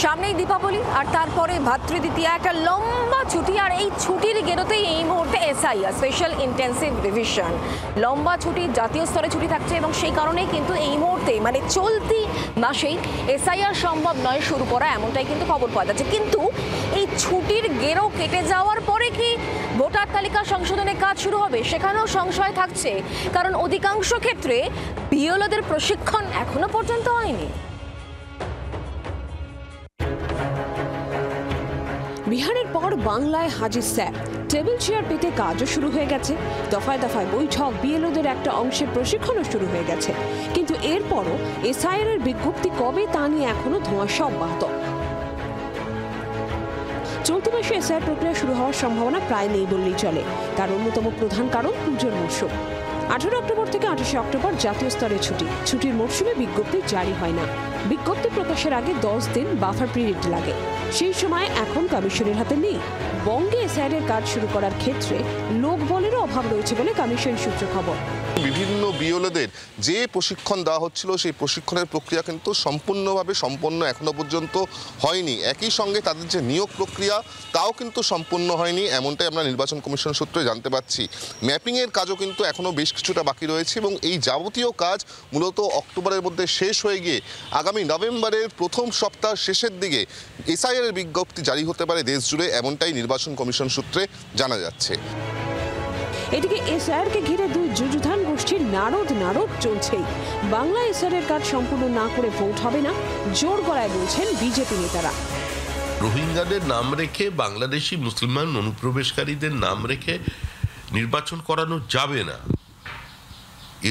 সামনেই দীপাবলি আর তারপরে ভাতৃদ্বিতীয়া, একটা লম্বা ছুটি। আর এই ছুটির গেরোতেই এই মুহূর্তে এসআইআর স্পেশাল ইন্টেন্সিভ রিভিশন, লম্বা ছুটি, জাতীয় স্তরে ছুটি থাকছে এবং সেই কারণেই কিন্তু এই মুহূর্তে মানে চলতি মাসেই এসআইআর সম্ভব নয় শুরু করা, এমনটাই কিন্তু খবর পাওয়া যাচ্ছে। কিন্তু এই ছুটির গেরো কেটে যাওয়ার পরে কি ভোটার তালিকা সংশোধনের কাজ শুরু হবে, সেখানেও সংশয় থাকছে, কারণ অধিকাংশ ক্ষেত্রে বিএলওদের প্রশিক্ষণ এখনো পর্যন্ত হয়নি। বিহারের পর বাংলায় হাজির স্যার, টেবিল চেয়ার পেতে কাজও শুরু হয়ে গেছে। দফায় দফায় বৈঠক, বিএলওদের একটা অংশের প্রশিক্ষণও শুরু হয়ে গেছে। কিন্তু এরপরও এসআইআর এর বিজ্ঞপ্তি কবে তা নিয়ে এখনো ধোঁয়াশা অব্যাহত। চলতি মাসে এসআইআর প্রক্রিয়া শুরু হওয়ার সম্ভাবনা প্রায় নেই বললেই চলে। তার অন্যতম প্রধান কারণ পুজোর মরশুম। 18 অক্টোবর থেকে 28 অক্টোবর জাতীয় স্তরে ছুটি। ছুটির মরশুমে বিজ্ঞপ্তি জারি হয় না। বিজ্ঞপ্তি প্রকাশের আগে 10 দিন বাফার পিরিয়ড লাগে। সেই সময় এখন কমিশনের হাতে নেই। বঙ্গে এসআইআর এর কাজ শুরু করার ক্ষেত্রে লোকবলেরও অভাব রয়েছে বলে কমিশন সূত্রে খবর। বিভিন্ন বিএলওদের যে প্রশিক্ষণ দেওয়া হচ্ছিল সেই প্রশিক্ষণের প্রক্রিয়া কিন্তু সম্পূর্ণভাবে সম্পন্ন এখনো পর্যন্ত হয়নি। একই সঙ্গে তাদের যে নিয়োগ প্রক্রিয়া তাও কিন্তু সম্পূর্ণ হয়নি, এমনটাই আমরা নির্বাচন কমিশন সূত্রে জানতে পারছি। ম্যাপিংয়ের কাজও কিন্তু এখনও বেশ কিছুটা বাকি রয়েছে এবং এই যাবতীয় কাজ মূলত অক্টোবরের মধ্যে শেষ হয়ে গিয়ে আগামী নভেম্বরের প্রথম সপ্তাহ শেষের দিকে এসআইআর এর বিজ্ঞপ্তি জারি হতে পারে দেশ জুড়ে, এমনটাই নির্বাচন কমিশন সূত্রে জানা যাচ্ছে। এদিকে এসআইআর কে ঘিরে দুই যুযুধান গোষ্ঠীর নারদ চলছেই। বাংলা এসআইআর এর কাজ সম্পূর্ণ না করে ভোট হবে না, জোর গলায় বলছেন বিজেপি নেতারা। রোহিঙ্গাদের নাম রেখে, বাংলাদেশি মুসলমান অনুপ্রবেশকারীদের নাম রেখে নির্বাচন করানো যাবে না।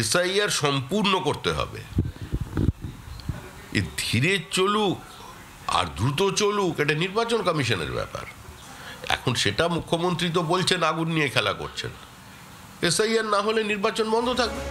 এসআইআর সম্পূর্ণ করতে হবে। ধীরে চলুক আর দ্রুত চলুক, এটা নির্বাচন কমিশনের ব্যাপার। এখন সেটা মুখ্যমন্ত্রী তো বলছেন আগুন নিয়ে খেলা করছেন। এসআইআর না হলে নির্বাচন বন্ধ থাকবে।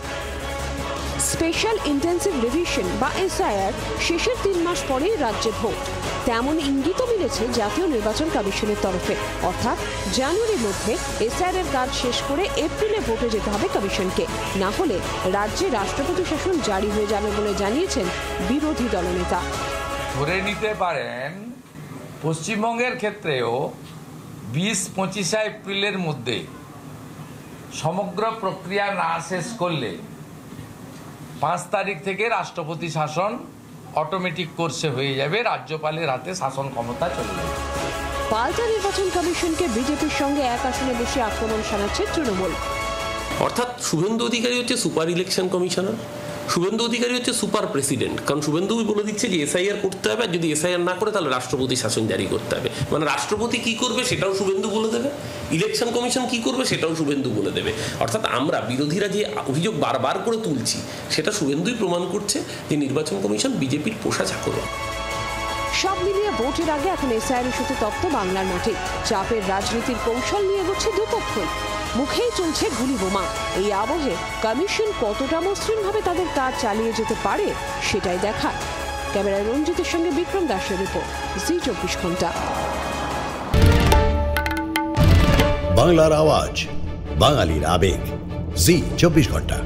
স্পেশাল ইন্টেন্সিভ রিভিশন বা এসআইআর শেষের 3 মাস পরেই রাজ্যে ভোট, তেমন ইঙ্গিতও মিলেছে জাতীয় নির্বাচন কমিশনের তরফে। অর্থাৎ জানুয়ারির মধ্যে এসআইআর এর কাজ শেষ করে এপ্রিলে ভোটে যেতে হবে কমিশনকে, না হলে রাজ্যে রাষ্ট্রপতি শাসন জারি হয়ে যাবে বলে জানিয়েছেন বিরোধী দলনেতা। ধরে নিতে পারেন পশ্চিমবঙ্গের ক্ষেত্রেও 20-25 এপ্রিলের মধ্যে সমগ্র প্রক্রিয়া না শেষ করলে 5 তারিখ থেকে রাষ্ট্রপতি শাসন অটোমেটিক কোর্সে হয়ে যাবে, রাজ্যপালের হাতে শাসন ক্ষমতা চলে যাবে। পাল্টা নির্বাচন কমিশনকে বিজেপির সঙ্গে এক আসনে বসে আক্রমণ শানাচ্ছে তৃণমূল। অর্থাৎ শুভেন্দু অধিকারী হচ্ছে super election commissioner, Suvendu Adhikari হচ্ছে সুপার প্রেসিডেন্ট। কারণ শুভেন্দু বলে দিচ্ছে যে এসআইআর করতে হবে, আর যদি এসআইআর না করে তাহলে রাষ্ট্রপতি শাসন জারি করতে হবে। মানে রাষ্ট্রপতি কি করবে সেটাও শুভেন্দু বলে দেবে, ইলেকশন কমিশন কি করবে সেটাও শুভেন্দু বলে দেবে। অর্থাৎ আমরা বিরোধীরা যে অভিযোগ বারবার করে তুলছি সেটা শুভেন্দুই প্রমাণ করছে যে নির্বাচন কমিশন বিজেপির পোষা চাকর। সব মিলিয়ে ভোটের আগে এখন এসআইআর ইস্যুতে তপ্ত বাংলার মাটি। চাপের রাজনীতির কৌশল নিয়ে এগোচ্ছে দুপক্ষই, মুখেই চলছে গুলি বোমা। এই আবহে কমিশন কতটা মসৃণভাবে তাদের কাজ চালিয়ে যেতে পারে সেটাই দেখা। ক্যামেরায় রঞ্জিতের সঙ্গে বিক্রম দাসের রিপোর্ট, জি 24 ঘন্টা। বাংলার আওয়াজ, বাঙালির আবেগ, জি 24 ঘন্টা।